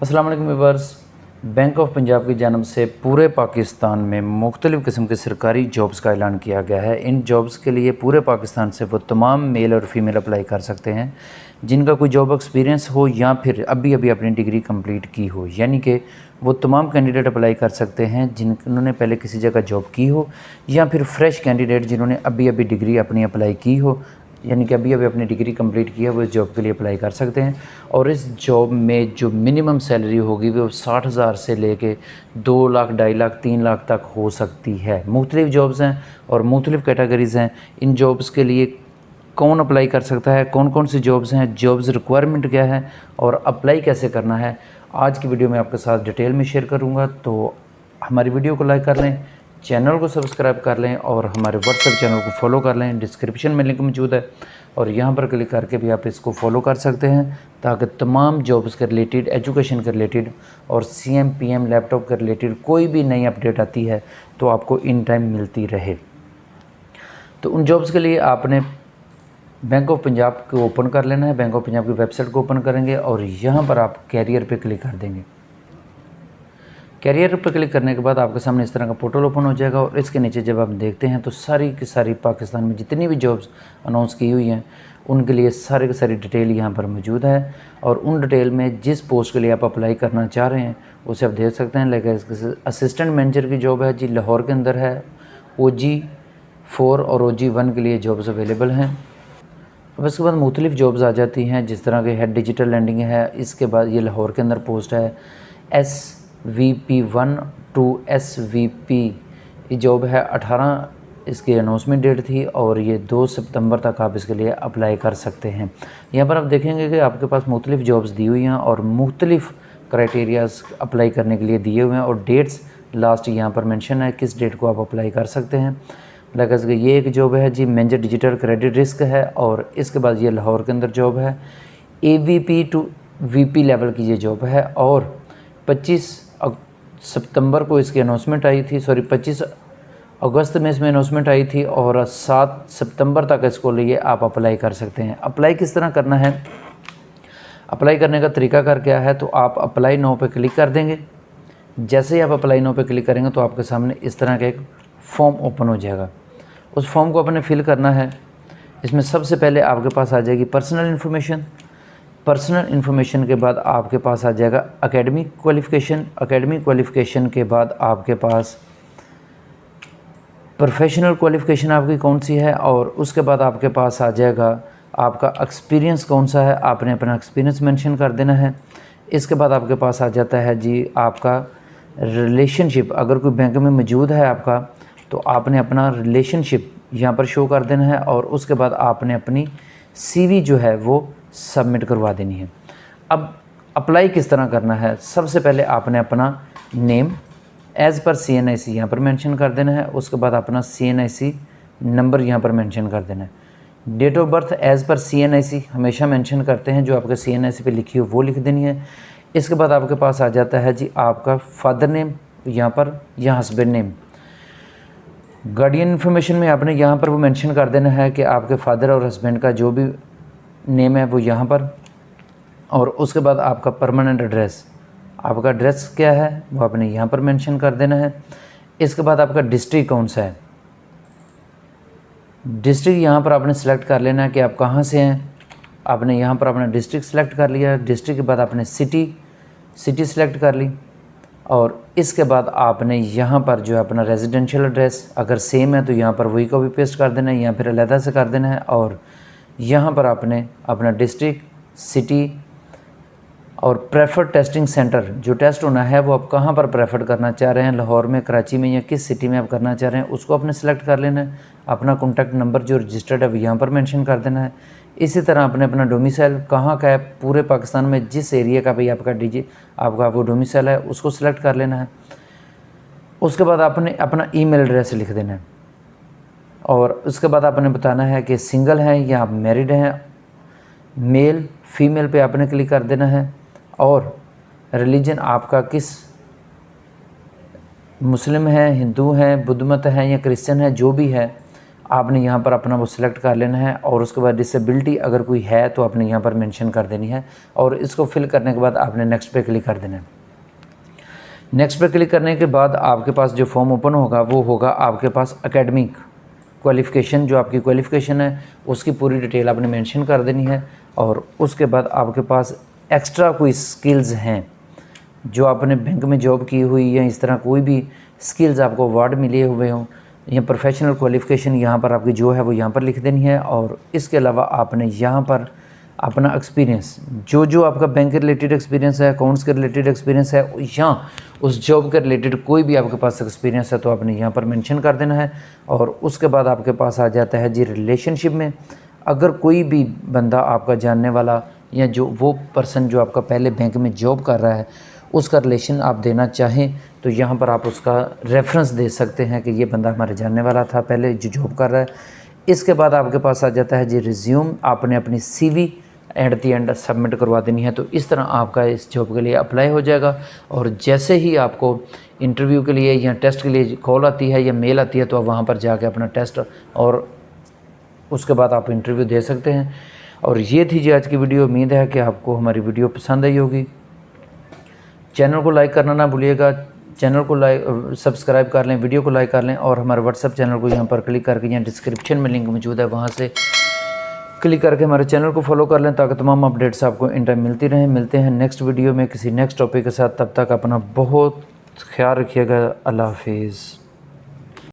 अस्सलाम वालेकुम viewers. Bank of Punjab की जानब से पूरे पाकिस्तान में मुख्तलिफ़ किस्म के सरकारी जॉब्स का ऐलान किया गया है। इन जॉब्स के लिए पूरे पाकिस्तान से वो तमाम मेल और फीमेल अप्लाई कर सकते हैं जिनका कोई जॉब एक्सपीरियंस हो या फिर अभी अपनी डिग्री कंप्लीट की हो। यानी कि वो तमाम कैंडिडेट अप्लाई कर सकते हैं जिन्होंने पहले किसी जगह जॉब की हो या फिर फ्रेश कैंडिडेट जिन्होंने अभी डिग्री अपनी अप्लाई की हो, यानी कि अभी अपनी डिग्री कंप्लीट की है, वो इस जॉब के लिए अप्लाई कर सकते हैं। और इस जॉब में जो मिनिमम सैलरी होगी वो 60,000 से लेके 2 लाख, 2.5 लाख, 3 लाख तक हो सकती है। मुख्तलिफ़ जॉब्स हैं और मुख्तलिफ़ कैटेगरीज़ हैं। इन जॉब्स के लिए कौन अप्लाई कर सकता है, कौन कौन सी जॉब्स हैं, जॉब्स रिक्वायरमेंट क्या है और अप्लाई कैसे करना है, आज की वीडियो में आपके साथ डिटेल में शेयर करूँगा। तो हमारी वीडियो को लाइक कर लें, चैनल को सब्सक्राइब कर लें और हमारे व्हाट्सएप चैनल को फॉलो कर लें। डिस्क्रिप्शन में लिंक मौजूद है और यहाँ पर क्लिक करके भी आप इसको फॉलो कर सकते हैं ताकि तमाम जॉब्स के रिलेटेड, एजुकेशन के रिलेटेड और CM PM लैपटॉप के रिलेटेड कोई भी नई अपडेट आती है तो आपको इन टाइम मिलती रहे। तो उन जॉब्स के लिए आपने बैंक ऑफ पंजाब को ओपन कर लेना है। बैंक ऑफ पंजाब की वेबसाइट को ओपन करेंगे और यहाँ पर आप कैरियर पे क्लिक कर देंगे। कैरियर पर क्लिक करने के बाद आपके सामने इस तरह का पोर्टल ओपन हो जाएगा और इसके नीचे जब आप देखते हैं तो सारी की सारी पाकिस्तान में जितनी भी जॉब्स अनाउंस की हुई हैं उनके लिए सारी की सारी डिटेल यहाँ पर मौजूद है। और उन डिटेल में जिस पोस्ट के लिए आप अप्लाई करना चाह रहे हैं उसे आप देख सकते हैं। लेकिन असिस्टेंट मैनेजर की जॉब है जी, लाहौर के अंदर है। OG4 और OG1 के लिए जॉब्स अवेलेबल हैं। अब इसके बाद मुख्तलिफ़ जॉब्स आ जाती हैं, जिस तरह के हेड डिजिटल लैंडिंग है। इसके बाद ये लाहौर के अंदर पोस्ट है SVP1 to SVP, ये जॉब है। 18 इसकी अनाउंसमेंट डेट थी और ये 2 सितंबर तक आप इसके लिए अप्लाई कर सकते हैं। यहाँ पर आप देखेंगे कि आपके पास मुख्तलिफ़ जॉब्स दी हुई हैं और मुख्तलिफ़ क्राइटेरियाज़ अप्लाई करने के लिए दिए हुए हैं और डेट्स लास्ट यहाँ पर मेंशन है किस डेट को आप अप्लाई कर सकते हैं। लाइक ये एक जॉब है जी, मैनेजर डिजिटल क्रेडिट रिस्क है। और इसके बाद ये लाहौर के अंदर जॉब है। AVP to VP लेवल की ये जॉब है और 25 सितंबर को इसकी अनाउंसमेंट आई थी, 25 अगस्त में इसमें अनाउंसमेंट आई थी और 7 सितंबर तक इसको लिए आप अप्लाई कर सकते हैं। अप्लाई किस तरह करना है, अप्लाई करने का तरीका कर क्या है, तो आप अप्लाई नाउ पे क्लिक कर देंगे। जैसे ही आप अप्लाई नाउ पे क्लिक करेंगे तो आपके सामने इस तरह का एक फॉर्म ओपन हो जाएगा। उस फॉर्म को आपने फिल करना है। इसमें सबसे पहले आपके पास आ जाएगी पर्सनल इन्फॉर्मेशन। पर्सनल इन्फॉर्मेशन के बाद आपके पास आ जाएगा एकेडमिक क्वालिफ़िकेशन। एकेडमिक क्वालिफ़िकेशन के बाद आपके पास प्रोफेशनल क्वालिफ़िकेशन आपकी कौन सी है और उसके बाद आपके पास आ जाएगा आपका एक्सपीरियंस कौन सा है, आपने अपना एक्सपीरियंस मेंशन कर देना है। इसके बाद आपके पास आ जाता है जी आपका रिलेशनशिप, अगर कोई बैंक में मौजूद है आपका तो आपने अपना रिलेशनशिप यहाँ पर शो कर देना है और उसके बाद आपने अपनी CV जो है वो सबमिट करवा देनी है। अब अप्लाई किस तरह करना है, सबसे पहले आपने अपना नेम एज़ पर CNIC यहाँ पर मेंशन कर देना है। उसके बाद अपना CNIC नंबर यहाँ पर मेंशन कर देना है। डेट ऑफ बर्थ एज़ पर CNIC हमेशा मेंशन करते हैं, जो आपके CNIC पे लिखी हो वो लिख देनी है। इसके बाद आपके पास आ जाता है जी आपका फादर नेम यहाँ पर या हस्बैंड नेम। गार्डियन इन्फॉर्मेशन में आपने यहाँ पर वो मेंशन कर देना है कि आपके फादर और हस्बैंड का जो भी नेम है वो यहाँ पर। और उसके बाद आपका परमानेंट एड्रेस, आपका एड्रेस क्या है वो आपने यहाँ पर मेंशन कर देना है। इसके बाद आपका डिस्ट्रिक्ट कौन सा है, डिस्ट्रिक्ट यहाँ पर आपने सेलेक्ट कर लेना है कि आप कहाँ से हैं। आपने यहाँ पर अपना डिस्ट्रिक्ट सेलेक्ट कर लिया। डिस्ट्रिक्ट के बाद आपने सिटी सेलेक्ट कर ली और इसके बाद आपने यहाँ पर जो है अपना रेजिडेंशियल एड्रेस अगर सेम है तो यहाँ पर वही कॉपी पेस्ट कर देना है या फिर अलहदा से कर देना है। और यहाँ पर आपने अपना डिस्ट्रिक्ट, सिटी और प्रेफर्ड टेस्टिंग सेंटर, जो टेस्ट होना है वो आप कहाँ पर प्रेफर करना चाह रहे हैं, लाहौर में, कराची में या किस सिटी में आप करना चाह रहे हैं उसको आपने सेलेक्ट कर लेना है। अपना कॉन्टैक्ट नंबर जो रजिस्टर्ड है वो यहाँ पर मेंशन कर देना है। इसी तरह आपने अपना डोमिसाइल कहाँ का है, पूरे पाकिस्तान में जिस एरिया का भी आपका वो डोमिसाइल है उसको सेलेक्ट कर लेना है। उसके बाद आपने अपना ईमेल एड्रेस लिख देना है और उसके बाद आपने बताना है कि सिंगल हैं या आप मैरिड हैं। मेल फीमेल पे आपने क्लिक कर देना है और रिलीजन आपका किस, मुस्लिम है, हिंदू हैं, बुद्ध मत है या क्रिश्चियन है, जो भी है आपने यहाँ पर अपना वो सिलेक्ट कर लेना है और उसके बाद डिसेबिलिटी अगर कोई है तो आपने यहाँ पर मेंशन कर देनी है और इसको फिल करने के बाद आपने नेक्स्ट पे क्लिक कर देना है। नेक्स्ट पे क्लिक करने के बाद आपके पास जो फॉर्म ओपन होगा वो होगा आपके पास एकेडमिक क्वालिफ़िकेशन, जो आपकी क्वालिफ़िकेशन है उसकी पूरी डिटेल आपने मेंशन कर देनी है और उसके बाद आपके पास एक्स्ट्रा कोई स्किल्स हैं जो आपने बैंक में जॉब की हुई या इस तरह कोई भी स्किल्स आपको अवार्ड मिले हुए हों या प्रोफेशनल क्वालिफ़िकेशन यहाँ पर आपकी जो है वो यहाँ पर लिख देनी है। और इसके अलावा आपने यहाँ पर अपना एक्सपीरियंस, जो आपका बैंक के रिलेटेड एक्सपीरियंस है, अकाउंट्स के रिलेटेड एक्सपीरियंस है या उस जॉब के रिलेटेड कोई भी आपके पास एक्सपीरियंस है तो आपने यहाँ पर मेंशन कर देना है। और उसके बाद आपके पास आ जाता है जी रिलेशनशिप में, अगर कोई भी बंदा आपका जानने वाला या जो वो पर्सन जो आपका पहले बैंक में जॉब कर रहा है उसका रिलेशन आप देना चाहें तो यहाँ पर आप उसका रेफरेंस दे सकते हैं कि ये बंदा हमारे जानने वाला था पहले जो जॉब कर रहा है। इसके बाद आपके पास आ जाता है जी रिज्यूम, आपने अपनी CV at the and submit करवा देनी है। तो इस तरह आपका इस जॉब के लिए अप्लाई हो जाएगा और जैसे ही आपको इंटरव्यू के लिए या टेस्ट के लिए कॉल आती है या मेल आती है तो आप वहाँ पर जाके अपना टेस्ट और उसके बाद आप इंटरव्यू दे सकते हैं। और ये थी जी आज की वीडियो। उम्मीद है कि आपको हमारी वीडियो पसंद आई होगी। चैनल को लाइक करना ना भूलिएगा, चैनल को सब्सक्राइब कर लें, वीडियो को लाइक कर लें और हमारे व्हाट्सएप चैनल को यहाँ पर क्लिक करके, यहाँ डिस्क्रिप्शन में लिंक मौजूद है वहाँ से क्लिक करके हमारे चैनल को फॉलो कर लें ताकि तमाम अपडेट्स आपको इन टाइम मिलती रहें। मिलते हैं नेक्स्ट वीडियो में किसी नेक्स्ट टॉपिक के साथ, तब तक अपना बहुत ख्याल रखिएगा। अल्लाह हाफिज़।